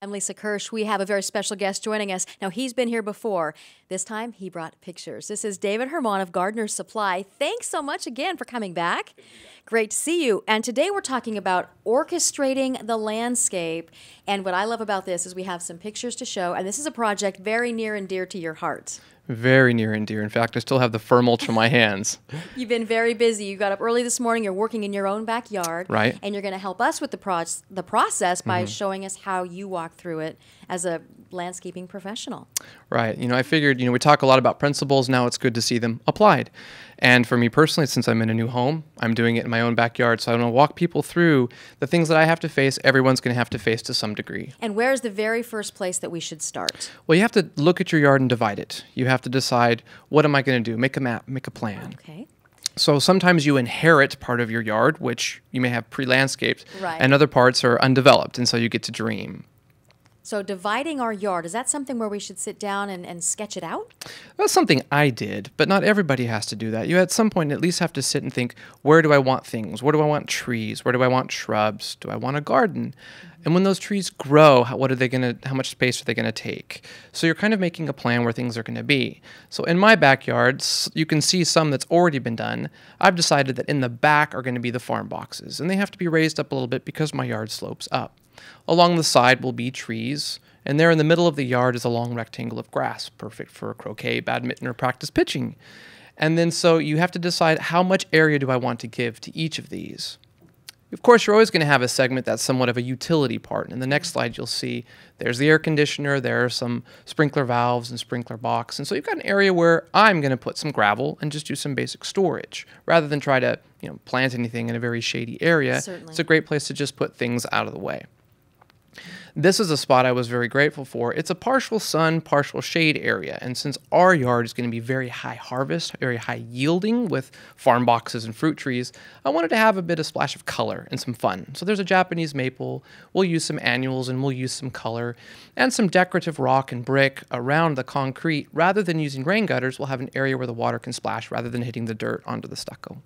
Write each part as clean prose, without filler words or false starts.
I'm Lisa Kirsch. We have a very special guest joining us. Now, he's been here before. This time, he brought pictures. This is David Herman of Gardener's Supply. Thanks so much again for coming back. Great to see you. And today we're talking about orchestrating the landscape. And what I love about this is we have some pictures to show. And this is a project very near and dear to your heart. Very near and dear. In fact, I still have the fir mulch on my hands. You've been very busy. You got up early this morning. You're working in your own backyard. Right. And you're going to help us with the process by showing us how you walk through it as a landscaping professional. Right. I figured, we talk a lot about principles. Now it's good to see them applied. And for me personally, since I'm in a new home, I'm doing it in my own backyard. So I want to walk people through the things that I have to face. Everyone's going to have to face to some degree. And where's the very first place that we should start? Well, you have to look at your yard and divide it. You have to decide, what am I going to do? Make a map, make a plan. Okay. So sometimes you inherit part of your yard, which you may have pre-landscaped, Right. and other parts are undeveloped, and so you get to dream. So dividing our yard, is that something where we should sit down and sketch it out? That's something I did, but not everybody has to do that. You at some point at least have to sit and think, where do I want things? Where do I want trees? Where do I want shrubs? Do I want a garden? And when those trees grow, how much space are they going to take? So you're kind of making a plan where things are going to be. So in my backyard, you can see some that's already been done. I've decided that in the back are going to be the farm boxes, and they have to be raised up a little bit because my yard slopes up. Along the side will be trees, and there in the middle of the yard is a long rectangle of grass, perfect for croquet, badminton, or practice pitching. And then so you have to decide, how much area do I want to give to each of these? Of course, you're always going to have a segment that's somewhat of a utility part. And in the next slide, you'll see there's the air conditioner, there are some sprinkler valves and sprinkler box. And so you've got an area where I'm going to put some gravel and just do some basic storage, rather than try to plant anything in a very shady area. Certainly. It's a great place to just put things out of the way. This is a spot I was very grateful for. It's a partial sun, partial shade area. And since our yard is going to be very high harvest, very high yielding with farm boxes and fruit trees, I wanted to have a bit of splash of color and some fun. So there's a Japanese maple. We'll use some annuals and we'll use some color and some decorative rock and brick around the concrete. Rather than using rain gutters, we'll have an area where the water can splash rather than hitting the dirt onto the stucco.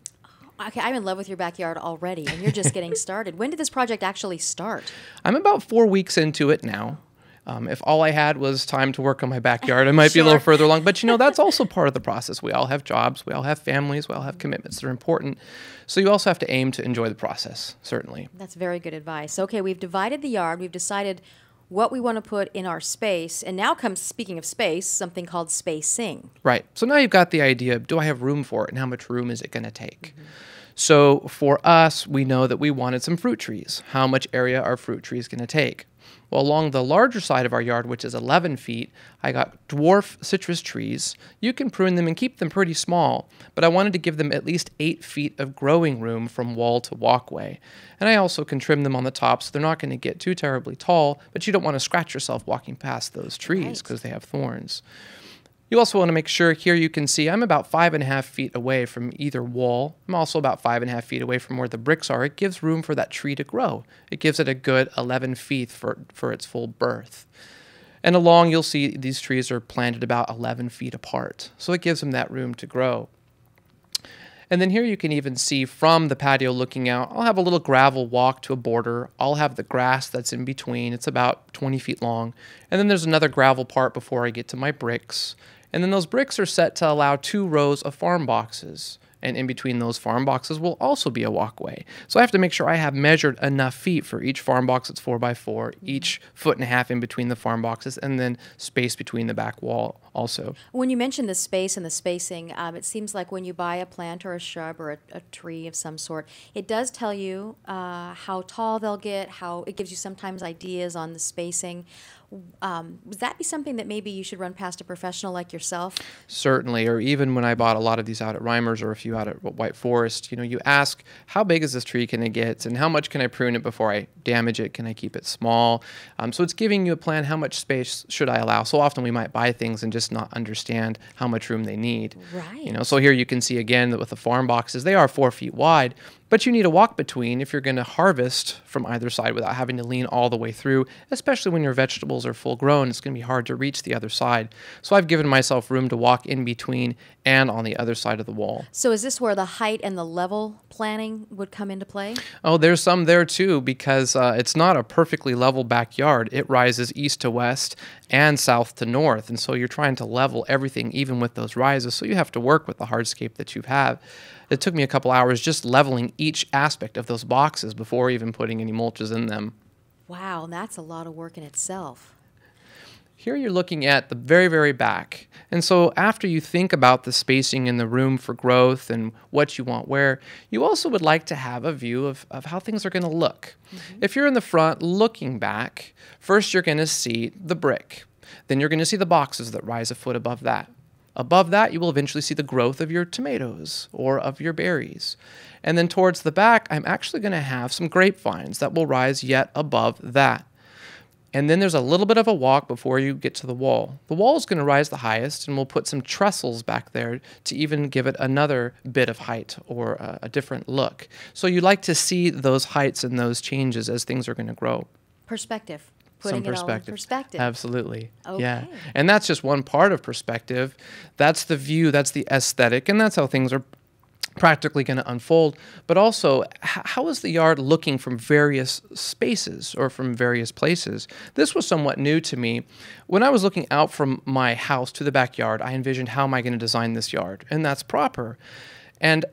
Okay, I'm in love with your backyard already, and you're just getting started. When did this project actually start? I'm about 4 weeks into it now. If all I had was time to work on my backyard, I might be a little further along. But that's also part of the process. We all have jobs, we all have families, we all have commitments that are important. So you also have to aim to enjoy the process, certainly. That's very good advice. Okay, we've divided the yard. We've decided what we want to put in our space. And now comes, speaking of space, something called spacing. Right. So now you've got the idea of, do I have room for it, and how much room is it going to take? So for us, we know that we wanted some fruit trees. How much area are fruit trees going to take? Well, along the larger side of our yard, which is 11 feet, I got dwarf citrus trees. You can prune them and keep them pretty small, but I wanted to give them at least 8 feet of growing room from wall to walkway. And I also can trim them on the top so they're not going to get too terribly tall, but you don't want to scratch yourself walking past those trees because they have thorns. You also want to make sure, here you can see I'm about 5.5 feet away from either wall. I'm also about 5.5 feet away from where the bricks are. It gives room for that tree to grow. It gives it a good 11 feet for its full birth. And along, you'll see these trees are planted about 11 feet apart. So it gives them that room to grow. And then here you can even see from the patio looking out, I'll have a little gravel walk to a border. I'll have the grass that's in between. It's about 20 feet long. And then there's another gravel part before I get to my bricks. And then those bricks are set to allow 2 rows of farm boxes. And in between those farm boxes will also be a walkway. So I have to make sure I have measured enough feet for each farm box that's 4x4, each 1.5 feet in between the farm boxes, and then space between the back wall also. When you mention the space and the spacing, it seems like when you buy a plant or a shrub or a tree of some sort, it does tell you how tall they'll get, how it gives you sometimes ideas on the spacing. Would that be something that maybe you should run past a professional like yourself? Certainly, or even when I bought a lot of these out at Reimers or a few out at White Forest, you ask, how big is this tree can it get, and how much can I prune it before I damage it? Can I keep it small? So it's giving you a plan, how much space should I allow? So often we might buy things and just not understand how much room they need. Right. So here you can see again that with the farm boxes, they are 4 feet wide, But you need a walk between if you're going to harvest from either side without having to lean all the way through, especially when your vegetables are full grown. It's going to be hard to reach the other side. So I've given myself room to walk in between and on the other side of the wall. So is this where the height and the level planning would come into play? Oh, there's some there too, because it's not a perfectly level backyard. It rises east to west and south to north. And so you're trying to level everything, even with those rises. So you have to work with the hardscape that you have. It took me a couple hours just leveling each aspect of those boxes before even putting any mulches in them. Wow, and that's a lot of work in itself. Here you're looking at the very, very back. And so after you think about the spacing in the room for growth and what you want where, you also would like to have a view of how things are going to look. If you're in the front looking back, first you're going to see the brick. Then you're going to see the boxes that rise a foot above that. Above that, you will eventually see the growth of your tomatoes or of your berries. And then towards the back, I'm actually going to have some grapevines that will rise yet above that. And then there's a little bit of a walk before you get to the wall. The wall is going to rise the highest, and we'll put some trestles back there to even give it another bit of height or a different look. So you like to see those heights and those changes as things are going to grow. Perspective. Some Putting it all in perspective. Absolutely. Okay. Yeah. And that's just one part of perspective. That's the view, that's the aesthetic, and that's how things are practically going to unfold. But also, how is the yard looking from various spaces or from various places? This was somewhat new to me. When I was looking out from my house to the backyard, I envisioned, how am I going to design this yard? And that's proper. And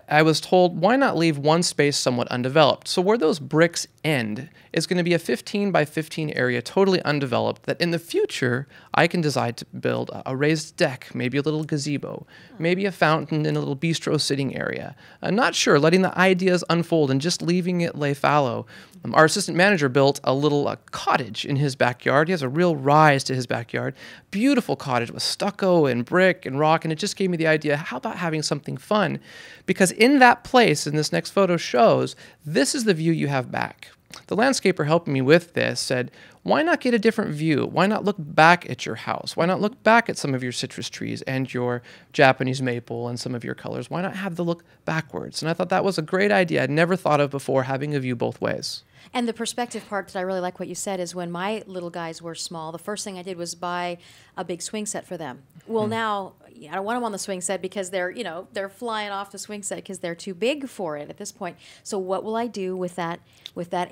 I was told, why not leave one space somewhat undeveloped? So where those bricks end is going to be a 15 by 15 area, totally undeveloped, that in the future, I can decide to build a raised deck, maybe a little gazebo, maybe a fountain in a little bistro sitting area. I'm not sure, letting the ideas unfold and just leaving it lay fallow. Our assistant manager built a little cottage in his backyard. He has a real rise to his backyard. Beautiful cottage with stucco and brick and rock, and it just gave me the idea, how about having something fun? Because in that place, and this next photo shows, this is the view you have back. The landscaper helping me with this said, why not get a different view? Why not look back at your house? Why not look back at some of your citrus trees and your Japanese maple and some of your colors? Why not have the look backwards? And I thought that was a great idea. I'd never thought of before, having a view both ways. And the perspective part that I really like what you said is, when my little guys were small, the first thing I did was buy a big swing set for them. Well, now I don't want them on the swing set because they're flying off the swing set because they're too big for it at this point. So what will I do with that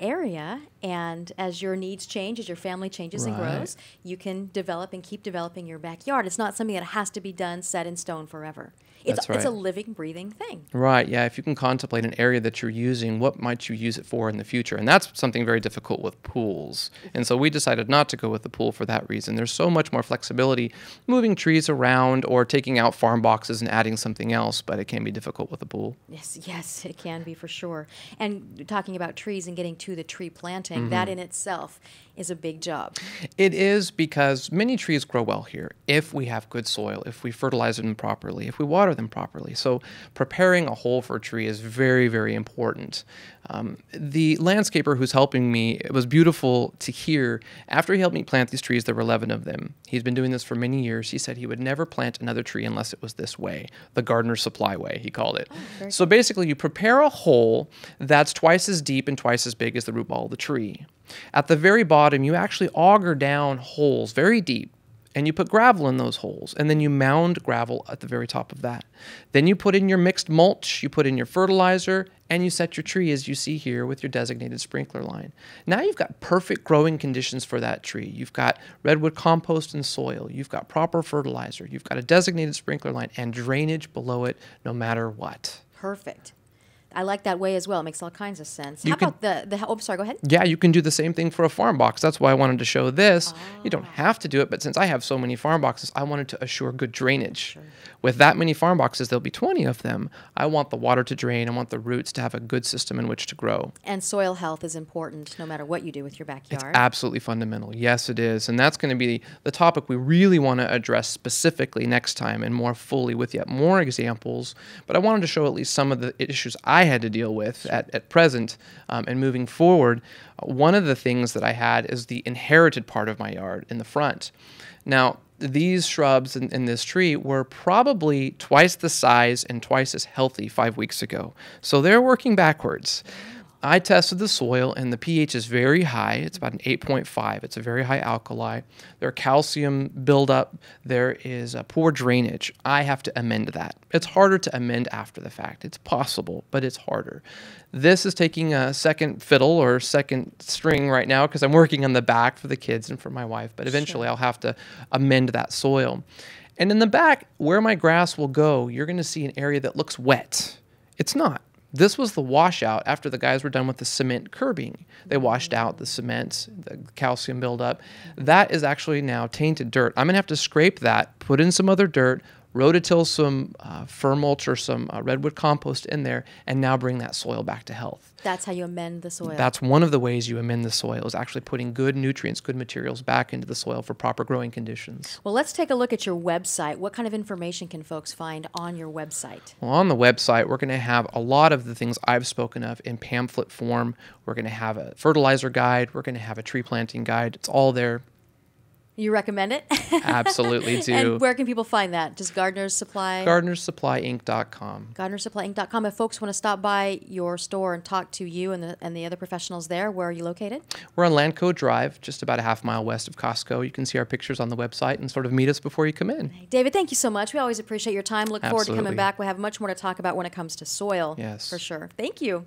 area? And as your needs change, as your family changes and grows, you can develop and keep developing your backyard. It's not something that has to be done set in stone forever. It's a living, breathing thing. Right, yeah. If you can contemplate an area that you're using, what might you use it for in the future? And that's something very difficult with pools. And so we decided not to go with the pool for that reason. There's so much more flexibility moving trees around or taking out farm boxes and adding something else, but it can be difficult with a pool. Yes, it can be for sure. And talking about trees and getting to the tree planting, that in itself is a big job. It is, because many trees grow well here if we have good soil, if we fertilize them properly, if we water them properly. So preparing a hole for a tree is very, very important. The landscaper who's helping me, it was beautiful to hear. After he helped me plant these trees, there were 11 of them. He's been doing this for many years. He said he would never plant another tree unless it was this way, the gardener's supply way, he called it. So basically, you prepare a hole that's twice as deep and twice as big as the root ball of the tree. At the very bottom, you actually auger down holes very deep, and you put gravel in those holes, and then you mound gravel at the very top of that. Then you put in your mixed mulch, you put in your fertilizer, and you set your tree as you see here with your designated sprinkler line. Now you've got perfect growing conditions for that tree. You've got redwood compost and soil. You've got proper fertilizer. You've got a designated sprinkler line and drainage below it no matter what. Perfect. I like that way as well. It makes all kinds of sense. How about sorry, go ahead. Yeah, you can do the same thing for a farm box. That's why I wanted to show this. You don't have to do it, but since I have so many farm boxes, I wanted to assure good drainage. Sure. With that many farm boxes, there'll be 20 of them. I want the water to drain. I want the roots to have a good system in which to grow. And soil health is important no matter what you do with your backyard. It's absolutely fundamental. Yes, it is. And that's going to be the topic we really want to address specifically next time and more fully with yet more examples. But I wanted to show at least some of the issues I had to deal with at present and moving forward. One of the things that I had is the inherited part of my yard in the front. Now, these shrubs in this tree were probably twice the size and twice as healthy 5 weeks ago. So they're working backwards. I tested the soil, and the pH is very high. It's about an 8.5. It's a very high alkali. There's calcium buildup. There is a poor drainage. I have to amend that. It's harder to amend after the fact. It's possible, but it's harder. This is taking a second fiddle or second string right now because I'm working on the back for the kids and for my wife, but eventually I'll have to amend that soil. And in the back, where my grass will go, you're going to see an area that looks wet. It's not. This was the washout after the guys were done with the cement curbing. They washed out the cement, the calcium buildup. That is actually now tainted dirt. I'm going to have to scrape that, put in some other dirt, rototill some fir mulch or some redwood compost in there, and now bring that soil back to health. That's how you amend the soil. That's one of the ways you amend the soil, is actually putting good nutrients, good materials back into the soil for proper growing conditions. Well, let's take a look at your website. What kind of information can folks find on your website? Well, on the website, we're going to have a lot of the things I've spoken of in pamphlet form. We're going to have a fertilizer guide. We're going to have a tree planting guide. It's all there. You recommend it? Absolutely do. And where can people find that? Just Gardener's Supply? GardenerSupplyInc.com. GardenerSupplyInc.com. If folks want to stop by your store and talk to you and the other professionals there, where are you located? We're on Landco Drive, just about a half mile west of Costco. You can see our pictures on the website and sort of meet us before you come in. David, thank you so much. We always appreciate your time. Look forward to coming Absolutely. back. We have much more to talk about when it comes to soil. Yes. For sure. Thank you.